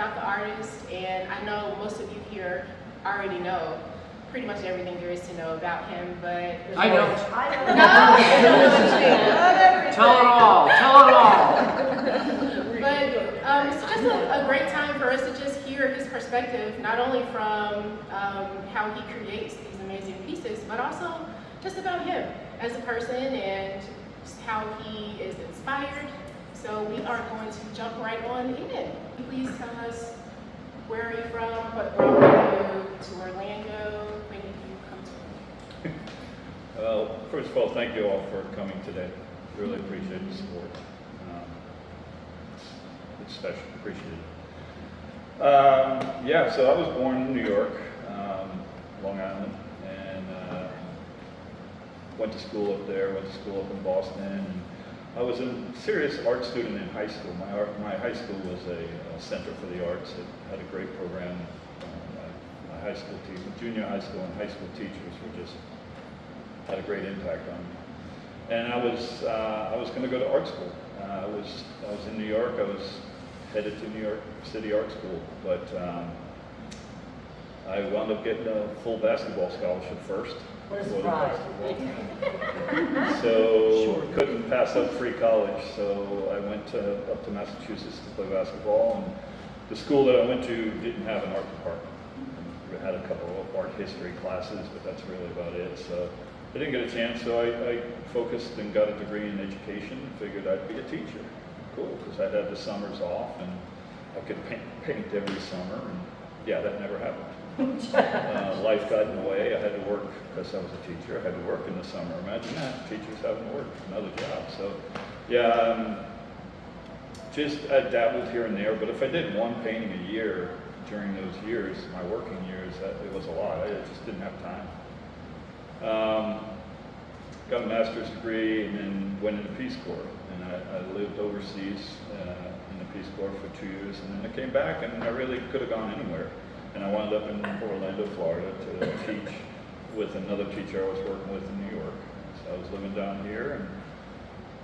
about the artist, and I know most of you here already know pretty much everything there is to know about him, but... I know. Tell it all, tell it all. But it's just a great time for us to just hear his perspective, not only from how he creates these amazing pieces, but also just about him as a person and how he is inspired. So we are going to jump right on in. Please tell us where are you from, what brought you to Orlando, when did you come to Orlando? Well, first of all, thank you all for coming today. Really appreciate the support. It's special, appreciate it. Yeah, so I was born in New York, Long Island, and went to school up there, went to school up in Boston. And I was a serious art student in high school. My high school was a center for the arts. It had a great program. My high school teacher, junior high school and high school teachers were just had a great impact on me. And I was going to go to art school. I was in New York. I was headed to New York City Art School, but I wound up getting a full basketball scholarship first. So couldn't pass up free college, so I went up to Massachusetts to play basketball, and the school that I went to didn't have an art department. We had a couple of art history classes, but that's really about it. So I didn't get a chance, so I focused and got a degree in education and figured I'd be a teacher. Cool, because I'd had the summers off and I could paint every summer, and yeah, that never happened. Life got in the way. I had to work because I was a teacher. I had to work in the summer. Imagine that, teachers having to work another job. So yeah, just I dabbled here and there, but if I did one painting a year during those years, my working years, it was a lot. I just didn't have time. Got a master's degree and then went into Peace Corps. And I lived overseas in the Peace Corps for 2 years, and then I came back, and I really could have gone anywhere. And I wound up in Orlando, Florida to teach with another teacher I was working with in New York. So I was living down here and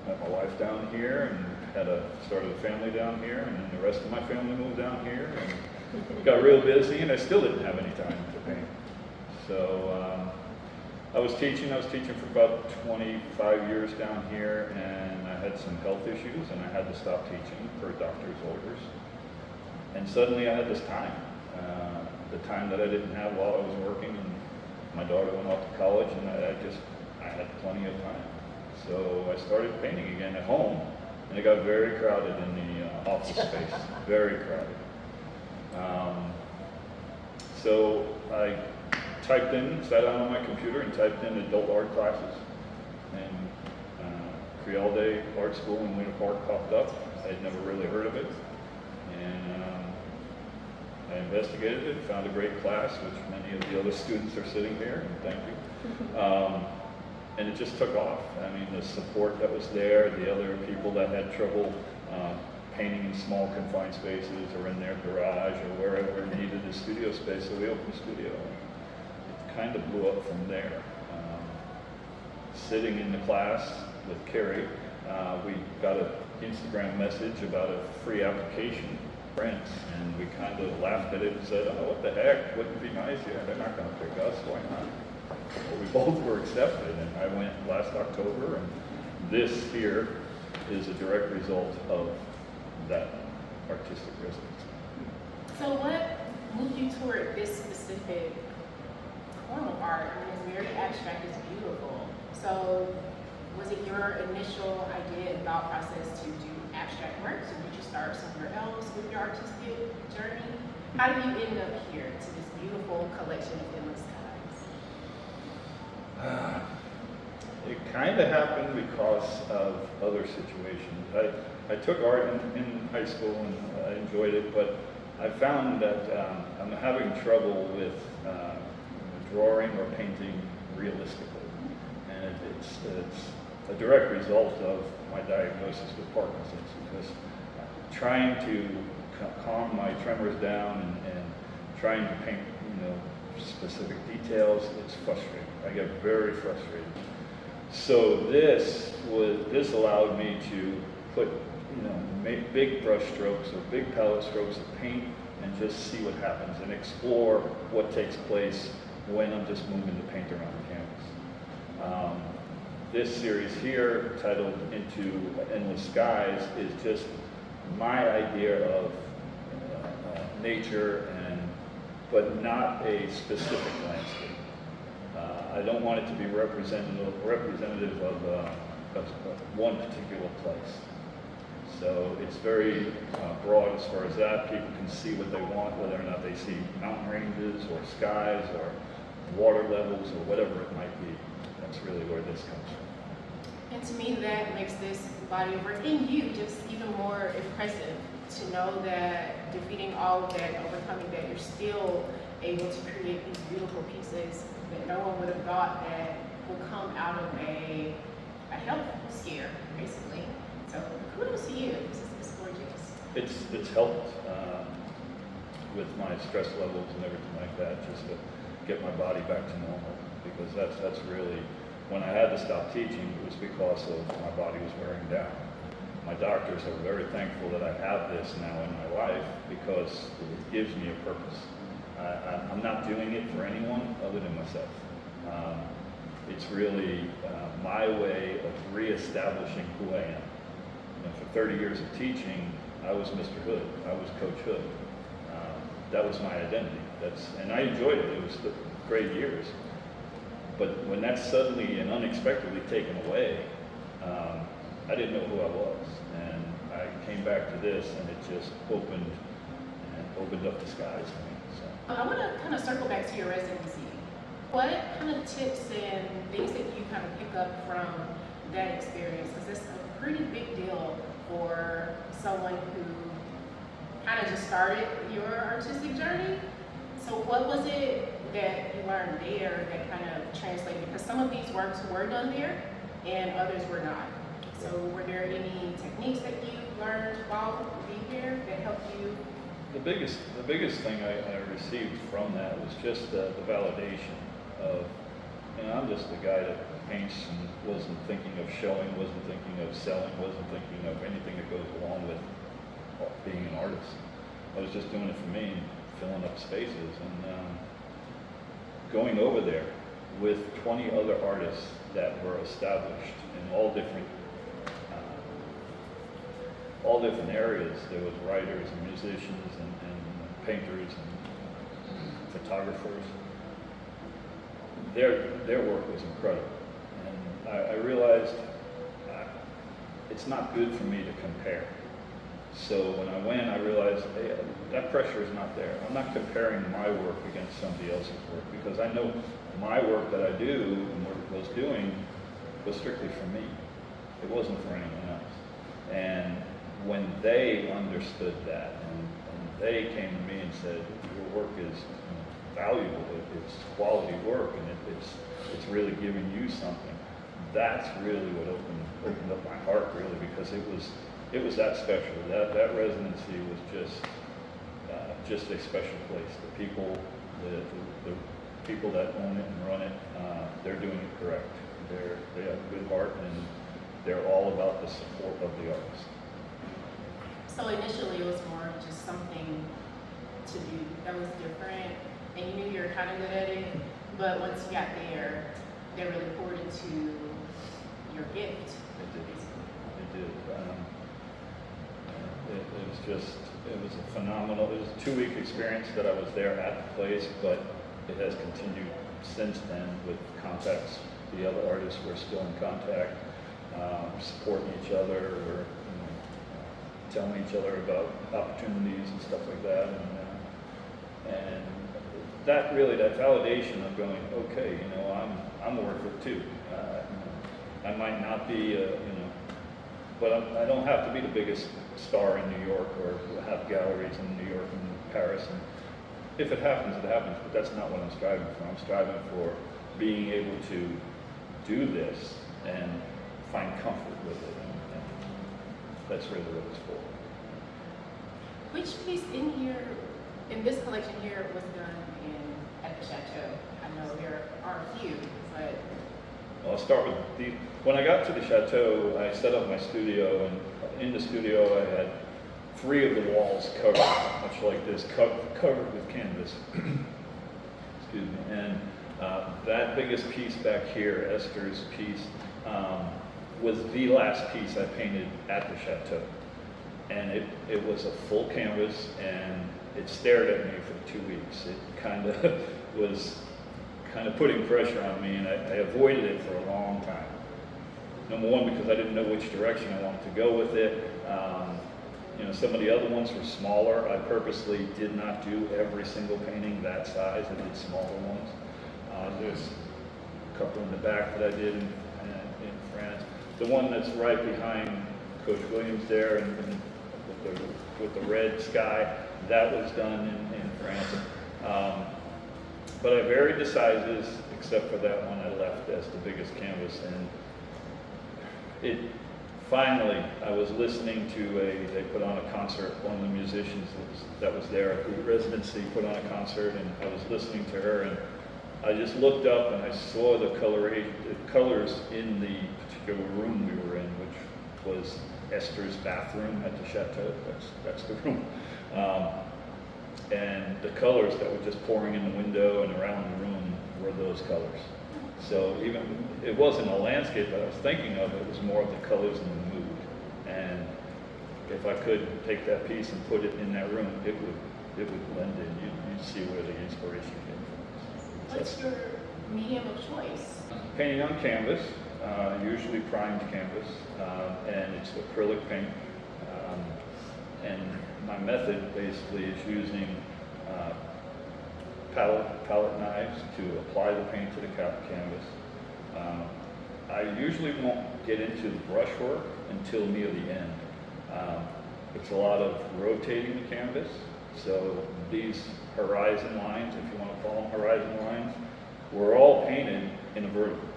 met my wife down here and started a family down here, and then the rest of my family moved down here and got real busy, and I still didn't have any time to paint. So I was teaching for about 25 years down here, and I had some health issues and I had to stop teaching per doctor's orders. And suddenly I had this time. The time that I didn't have while I was working, and my daughter went off to college, and I had plenty of time. So I started painting again at home, and it got very crowded in the office space, very crowded. So I sat down on my computer and typed in adult art classes, and Creole Day Art School in Winter Park popped up. I had never really heard of it, and I investigated it, found a great class, which many of the other students are sitting here, and thank you. And it just took off. I mean, the support that was there, the other people that had trouble painting in small confined spaces or in their garage or wherever needed a studio space, so we opened a studio. It kind of blew up from there. Sitting in the class with Carrie, we got an Instagram message about a free application. Friends, and we kind of laughed at it and said, oh, what the heck, wouldn't it be nice? Yeah, they're not going to pick us, why not? Well, we both were accepted, and I went last October, and this here is a direct result of that artistic residency. So what moved you toward this specific form of art? I mean, it's very abstract, it's beautiful. So was it your initial idea and thought process to do abstract works, or did you start somewhere else with your artistic journey? How did you end up here to this beautiful collection of endless skies? It kind of happened because of other situations. I took art in high school and I enjoyed it, but I found that I'm having trouble with drawing or painting realistically. And it's a direct result of my diagnosis with Parkinson's, because trying to calm my tremors down and trying to paint, specific details, it's frustrating. I get very frustrated. So this allowed me to put you know, make big brush strokes or big palette strokes of paint and just see what happens and explore what takes place when I'm just moving the paint around the canvas. This series here, titled Into Endless Skies, is just my idea of nature, but not a specific landscape. I don't want it to be representative of one particular place. So it's very broad as far as that. People can see what they want, whether or not they see mountain ranges or skies or water levels or whatever it might be. That's really where this comes from. And to me, that makes this body of work in you just even more impressive, to know that defeating all of that, overcoming that, you're still able to create these beautiful pieces that no one would have thought that would come out of a health scare, basically. So kudos to you. This is gorgeous. It's helped with my stress levels and everything like that, just to get my body back to normal, because that's really, when I had to stop teaching, it was because of my body was wearing down. My doctors are very thankful that I have this now in my life, because it gives me a purpose. I'm not doing it for anyone other than myself. It's really my way of reestablishing who I am. You know, for 30 years of teaching, I was Mr. Hood. I was Coach Hood. That was my identity. And I enjoyed it. It was the great years. But when that's suddenly and unexpectedly taken away, I didn't know who I was. And I came back to this, and it just opened up the skies for me. So. I want to kind of circle back to your residency. What kind of tips and things that you kind of pick up from that experience? Because it's a pretty big deal for someone who kind of just started your artistic journey. So what was it that you learned there that kind of translated? Because some of these works were done there and others were not. So were there any techniques that you learned while being there that helped you? The biggest thing I received from that was just the validation of, you know, I'm just a guy that paints and wasn't thinking of showing, wasn't thinking of selling, wasn't thinking of anything that goes along with being an artist. I was just doing it for me, filling up spaces, and going over there with 20 other artists that were established in all different areas. There was writers and musicians and painters and photographers. Their work was incredible, and I realized it's not good for me to compare. So when I went, I realized, hey, that pressure is not there. I'm not comparing my work against somebody else's work, because I know my work that I do and was doing was strictly for me. It wasn't for anyone else. And when they understood that, and they came to me and said, your work is valuable, it's quality work, and it's really giving you something, that's really what opened up my heart, really, because it was that special. That residency was just a special place. The people that own it and run it, they're doing it correct. They have a good heart, and they're all about the support of the artist. So initially it was more of just something to do that was different, and you knew you were kind of good at it, but once you got there, they really poured into your gift. It did. It was a phenomenal, it was a 2-week experience that I was there at the place, but it has continued since then with contacts. The other artists were still in contact, supporting each other, or telling each other about opportunities and stuff like that, and that validation of going, okay, I'm a worker too. I might not be, but I don't have to be the biggest star in New York or have galleries in New York and Paris. And if it happens, it happens, but that's not what I'm striving for. I'm striving for being able to do this and find comfort with it. And that's really what it's for. Which piece in this collection here was done at the Chateau? I know there are a few, but... I'll start with when I got to the Chateau, I set up my studio, and in the studio, I had 3 of the walls covered, much like this, covered with canvas. Excuse me. And that biggest piece back here, Esther's piece, was the last piece I painted at the chateau. And it was a full canvas, and it stared at me for 2 weeks. It kind of was putting pressure on me, and I avoided it for a long time. Number one, because I didn't know which direction I wanted to go with it. You know, some of the other ones were smaller. I purposely did not do every single painting that size. I did smaller ones. There's a couple in the back that I did in France. The one that's right behind Coach Williams there, and with the red sky, that was done in France. But I varied the sizes, except for that one I left as the biggest canvas. And finally, I was listening to they put on a concert, one of the musicians that was there at the residency put on a concert, and I was listening to her, and I just looked up and I saw the colors in the particular room we were in, which was Esther's bathroom at the chateau. That's the room. And the colors that were just pouring in the window and around the room were those colors. So even, it wasn't a landscape that I was thinking of, it was more of the colors and the mood. And if I could take that piece and put it in that room, it would blend in. You'd see where the inspiration came from. What's your medium of choice? Painting on canvas, usually primed canvas, and it's acrylic paint. And my method basically is using palette knives to apply the paint to the canvas. I usually won't get into the brushwork until near the end. It's a lot of rotating the canvas. So these horizon lines, if you want to call them horizon lines, were all painted in a vertical.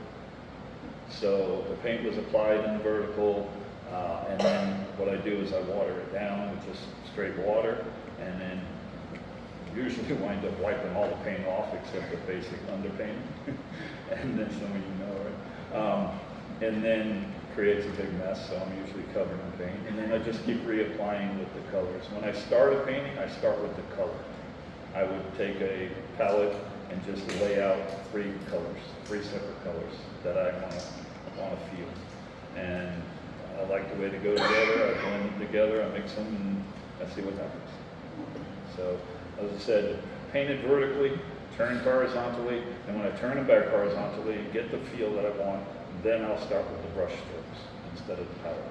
So the paint was applied in the vertical, and then what I do is I water it down with just straight water, and then usually wind up wiping all the paint off except the basic underpaint. And then some of you know, right? And then creates a big mess, so I'm usually covered in paint. And then I just keep reapplying with the colors. When I start a painting, I start with the color. I would take a palette and just lay out 3 colors, 3 separate colors that I want to feel. And I like the way they go together. I blend them together, I mix them, and I see what happens. So, as I said, painted vertically, turned horizontally, and when I turn them back horizontally, get the feel that I want, then I'll start with the brush strokes instead of the palette.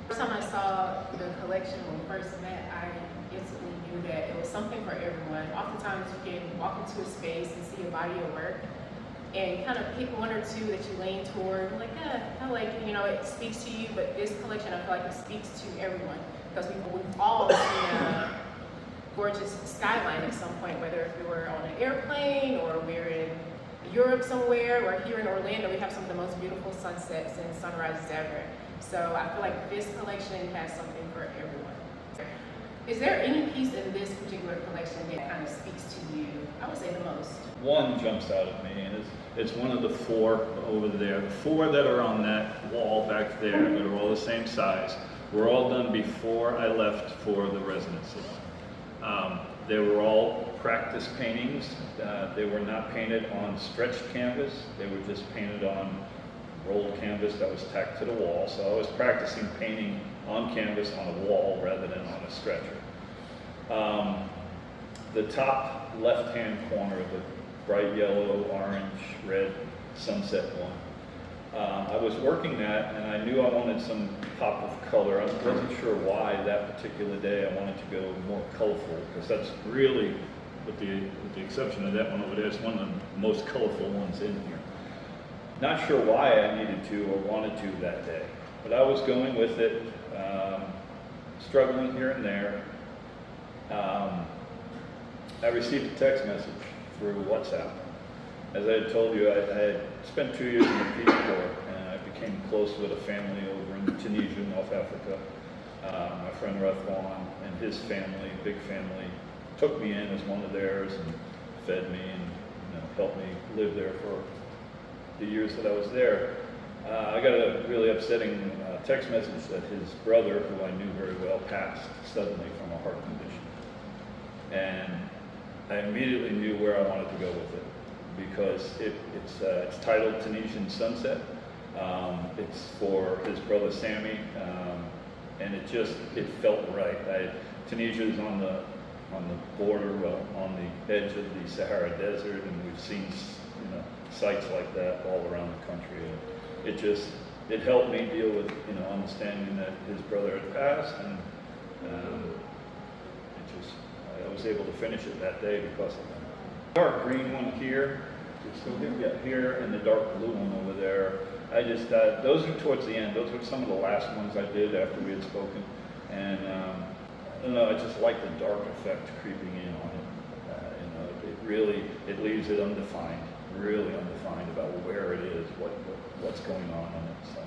First time I saw the collection when we first met, I instantly knew that it was something for everyone. Oftentimes you can walk into a space and see a body of work and kind of pick 1 or 2 that you lean toward, like, I like, you know, it speaks to you, but this collection, I feel like it speaks to everyone, because we've all seen a gorgeous skyline at some point, whether if we were on an airplane or we're in Europe somewhere, or here in Orlando, we have some of the most beautiful sunsets and sunrises ever. So I feel like this collection has something for everyone. Is there any piece in this particular collection that kind of speaks to you? I would say the most. One jumps out at me, and it's one of the 4 over there. The 4 that are on that wall back there, that are all the same size, were all done before I left for the residency. They were all practice paintings. They were not painted on stretched canvas. They were just painted on rolled canvas that was tacked to the wall. So I was practicing painting on canvas on a wall rather than on a stretcher. The top left-hand corner, the bright yellow, orange, red sunset one, I was working that, and I knew I wanted some pop of color. I wasn't sure why that particular day I wanted to go more colorful, because that's really, with the exception of that one over there, it's one of the most colorful ones in here. Not sure why I needed to or wanted to that day, but I was going with it, struggling here and there. I received a text message through WhatsApp. As I had told you, I had spent 2 years in the Peace Corps, and I became close with a family over in Tunisia, North Africa. My friend Rathwan and his family, big family, took me in as one of theirs and fed me and helped me live there for the years that I was there. I got a really upsetting text message that his brother, who I knew very well, passed suddenly from a heart condition. And I immediately knew where I wanted to go with it, because it's titled Tunisian Sunset. It's for his brother Sammy, and it felt right. Tunisia is on the border, well, on the edge of the Sahara Desert, and we've seen sites like that all around the country. And it helped me deal with understanding that his brother had passed, and I was able to finish it that day because of that. Dark green one here, here, and the dark blue one over there. Those are towards the end. Those were some of the last ones I did after we had spoken, and I don't know. I just like the dark effect creeping in on it. It leaves it undefined, really undefined about where it is, what's going on in it. So,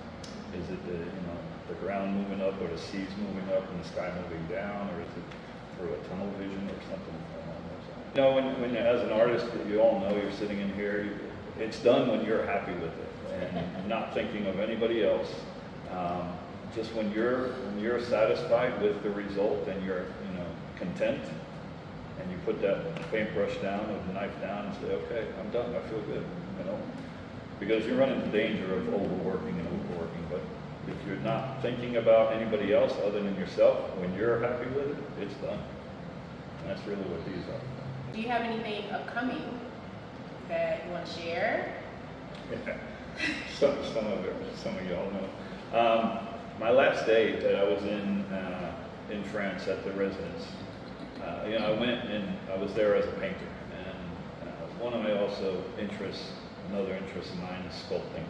is it the ground moving up, or the seas moving up, and the sky moving down, or is it through a tunnel vision or something along those lines? When as an artist, you all know, you're sitting in here, it's done when you're happy with it and not thinking of anybody else. Just when you're satisfied with the result and you're content, and you put that paintbrush down or the knife down and say, okay, I'm done, I feel good, because you run into danger of overworking. But if you're not thinking about anybody else other than yourself, when you're happy with it, it's done. And that's really what these are. Do you have anything upcoming that you want to share? Yeah. Some of y'all know. My last day that I was in France at the residence, I went and I was there as a painter, and one of my another interest of mine is sculpting.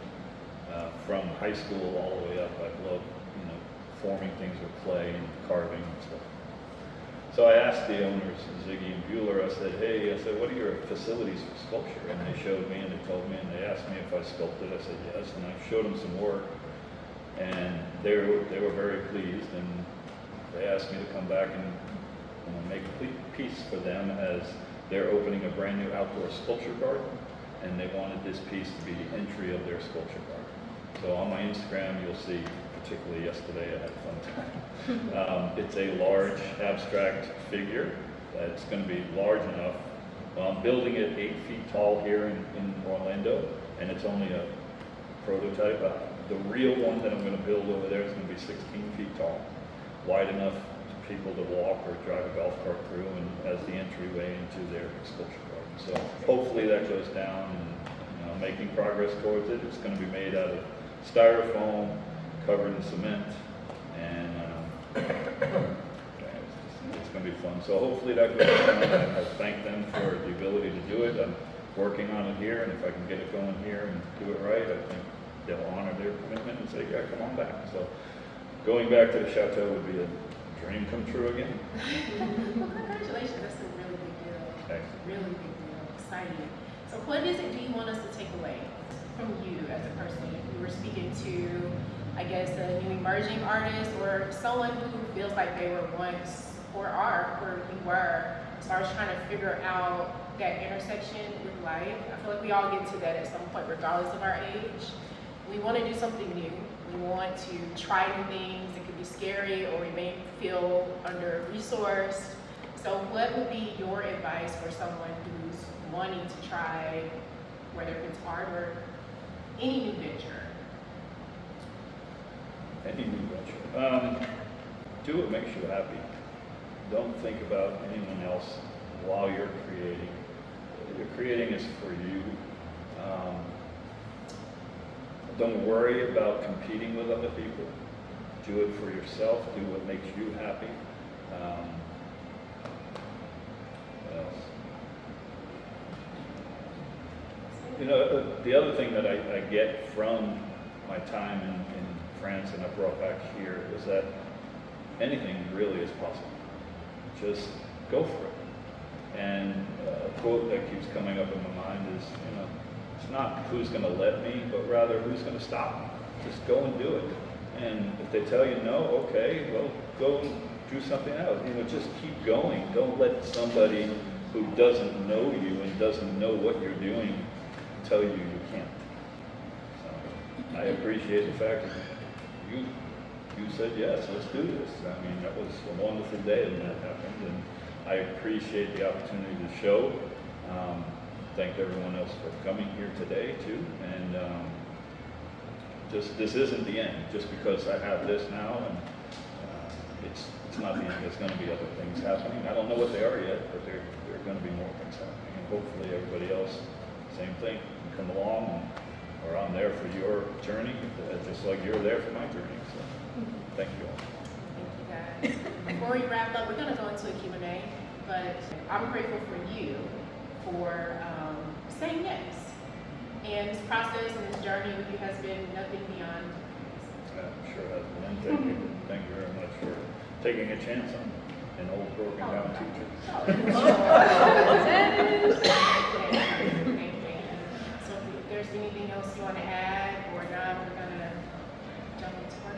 From high school all the way up, I've loved forming things with clay and carving and stuff. So I asked the owners, Ziggy and Bueller, I said, what are your facilities for sculpture? And they showed me, and they told me, and they asked me if I sculpted. I said yes, and I showed them some work, and they were very pleased, and they asked me to come back and make a piece for them, as they're opening a brand new outdoor sculpture garden, and they wanted this piece to be the entry of their sculpture garden. So on my Instagram, you'll see, particularly yesterday, I had a fun time. It's a large abstract figure that's going to be large enough. Well, I'm building it 8 feet tall here in Orlando, and it's only a prototype. The real one that I'm going to build over there is going to be 16 feet tall, wide enough for people to walk or drive a golf cart through, and as the entryway into their sculpture garden. So hopefully that goes down, and making progress towards it. It's going to be made out of styrofoam, covered in cement, and it's going to be fun. So hopefully that goes down. I thank them for the ability to do it. I'm working on it here, and if I can get it going here and do it right, I think they'll honor their commitment and say, yeah, come on back. So going back to the chateau would be a dream come true again. Well, congratulations. That's a really big deal. Thanks. Really big deal. Exciting. So what is it do you want us to take away from you as a person? If we were speaking to, I guess, a new emerging artist, or someone who feels like they were once or are where you were, as far as trying to figure out that intersection with life. I feel like we all get to that at some point, regardless of our age. We want to do something new. We want to try new things. It could be scary, or we may feel under-resourced. So what would be your advice for someone who's wanting to try, whether it's art or any new venture? Any new venture. Do what makes you happy. Don't think about anyone else while you're creating. What you're creating is for you. Don't worry about competing with other people. Do it for yourself. Do what makes you happy. What else? The other thing that I get from my time in France and I brought back here is that anything really is possible. Just go for it. And a quote that keeps coming up in my mind is, it's not who's going to let me, but rather who's going to stop me. Just go and do it. And if they tell you no, okay, well, go and do something else. Just keep going. Don't let somebody who doesn't know you and doesn't know what you're doing tell you you can't. So I appreciate the fact that you you said, yes, let's do this. I mean, that was a wonderful day when that happened, and I appreciate the opportunity to show. Thank everyone else for coming here today too, and this isn't the end. Just because I have this now, and it's not the end. There's going to be other things happening. I don't know what they are yet, but there are going to be more things happening, and hopefully everybody else, same thing, can come along, or I'm there for your journey, just like you're there for my journey. So, thank you all. Thank you, guys. Before we wrap up, we're going to go into a Q&A, but I'm grateful for you for saying yes. And this process and this journey with you has been nothing beyond. I'm sure it has been. And thank you very much for taking a chance on an old broken down teacher. So if there's anything else you want to add, or not, we're going to jump into our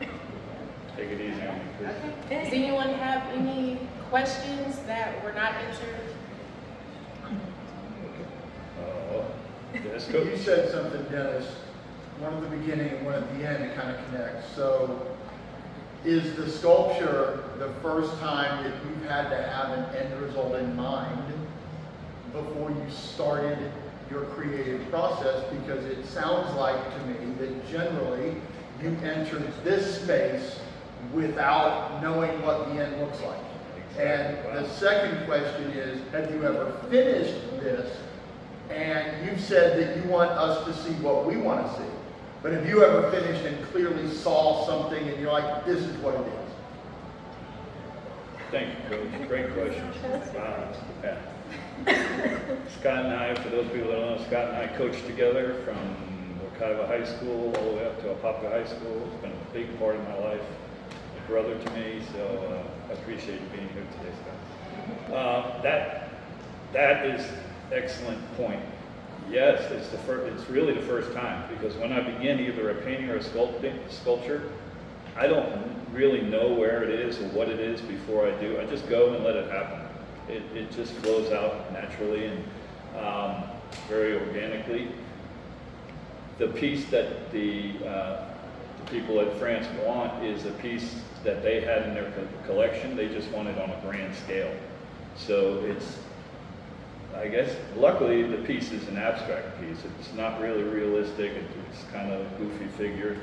Q&A. Take it easy on me, please. Okay. Does anyone have any questions that were not answered? Yes, you said something, Dennis, one at the beginning and one at the end to kind of connect. So is the sculpture the first time that you've had to have an end result in mind before you started your creative process? Because it sounds like to me that generally you entered this space without knowing what the end looks like. And the second question is, have you ever finished this? And you've said that you want us to see what we want to see. But have you ever finished and clearly saw something and you're like, this is what it is? Thank you, Coach. Great question. Scott and I, for those people that don't know, Scott and I coached together from Orquevaux High School all the way up to Apopka High School. It's been a big part of my life. A brother to me, so I appreciate you being here today, Scott. That is excellent point. Yes, it's really the first time, because when I begin either a painting or a sculpture, I don't really know where it is or what it is before I do. I just go and let it happen. It just flows out naturally and very organically. The piece that the people at France want is a piece that they had in their collection. They just want it on a grand scale. So it's, I guess, luckily the piece is an abstract piece. It's not really realistic. It's kind of a goofy figure.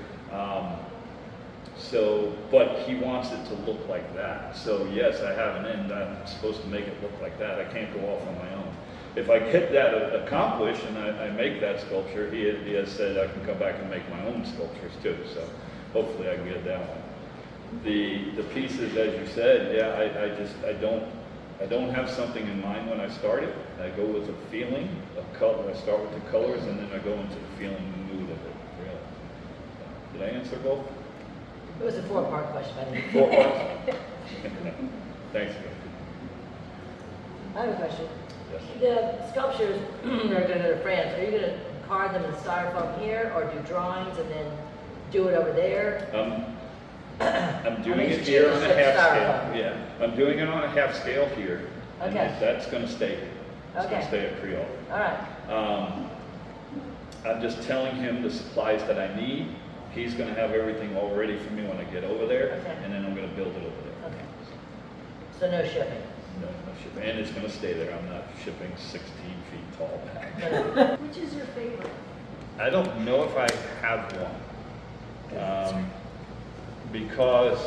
But he wants it to look like that. So yes, I have an end. I'm supposed to make it look like that. I can't go off on my own. If I get that accomplished and I make that sculpture, he has said I can come back and make my own sculptures too. So hopefully I can get that one. The pieces, as you said, yeah, I don't have something in mind when I start it. I go with a feeling of color. I start with the colors, and then I go into the feeling and mood of it. Really. Did I answer both? It was a four-part question, by the way. 4 parts? Thanks. I have a question. Yes. The sculptures are going to go to France. Are you going to carve them in styrofoam here, or do drawings and then do it over there? I'm doing it here on a half scale. Yeah, I'm doing it on a half scale here. Okay. And that's going to stay. It's going to stay at Creole. All right. I'm just telling him the supplies that I need. He's going to have everything all ready for me when I get over there, and then I'm going to build it over there. Okay. So no shipping. No shipping, and it's going to stay there. I'm not shipping 16 feet tall back. Which is your favorite? I don't know if I have one. Because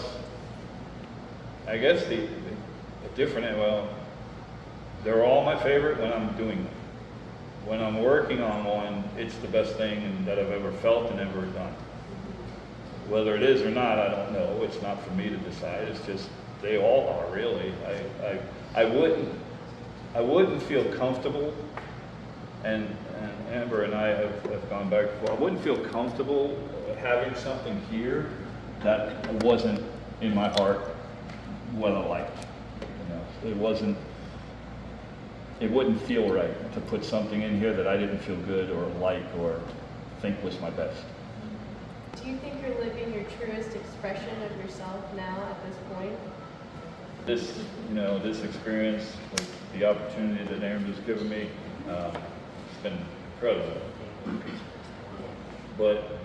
I guess the different, well, they're all my favorite when I'm doing them. When I'm working on one, it's the best thing that I've ever felt and ever done. Whether it is or not, I don't know. It's not for me to decide. It's just, they all are really. I wouldn't feel comfortable, and Amber and I have gone back and forth. I wouldn't feel comfortable having something here that wasn't in my heart what I liked. You know, it wouldn't feel right to put something in here that I didn't feel good or like or think was my best. Do you think you're living your truest expression of yourself now at this point? This experience, the opportunity that Aaron has given me, it's been incredible. But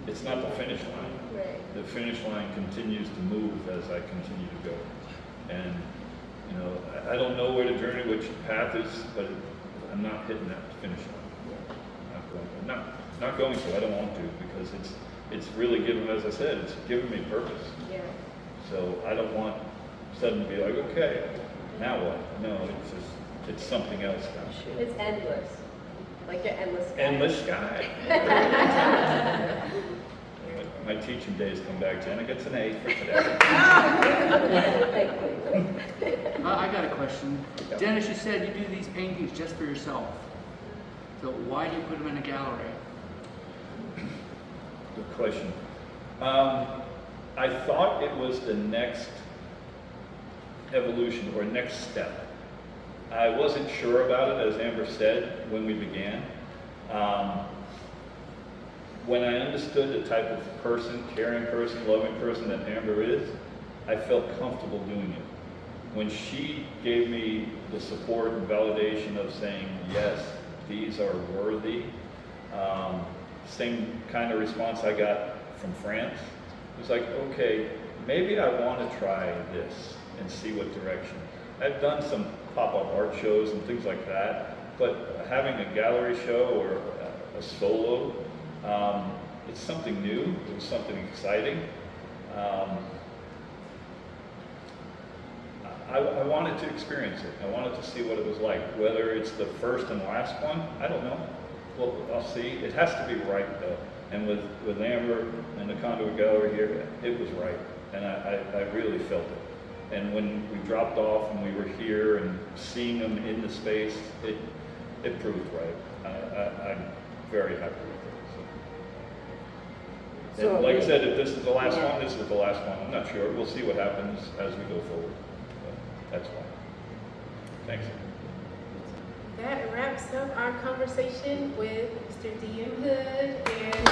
It's not the finish line. Right. The finish line continues to move as I continue to go. And, you know, I don't know where the journey, which path is, but I'm not hitting that finish line. Not going to, I don't want to, because it's really given, as I said, it's given me purpose. Yeah. So I don't want suddenly to be like, okay, now what? No, it's just, it's something else now. It's endless. Like an endless sky. Endless sky. My teaching days come back. Jenna gets an A for today. I got a question. Dennis, you said you do these paintings just for yourself. So why do you put them in a gallery? Good question. I thought it was the next evolution or next step. I wasn't sure about it, as Amber said, when we began. When I understood the type of person, caring person, loving person that Amber is, I felt comfortable doing it. When she gave me the support and validation of saying, yes, these are worthy, same kind of response I got from France. It was like, okay, maybe I want to try this and see what direction. I've done some pop-up art shows and things like that, but having a gallery show or a solo, it's something new, it was something exciting. I wanted to experience it. I wanted to see what it was like. Whether it's the first and last one, I don't know. Well, I'll see. It has to be right though. And with Amber and the Conduit Gallery here, it was right. And I really felt it. And when we dropped off and we were here and seeing them in the space, it proved right. I'm very happy with it. So. And like I said, if this is the last one, this is the last one. I'm not sure. We'll see what happens as we go forward. But that's why. Thanks. That wraps up our conversation with Mr. DM Hood and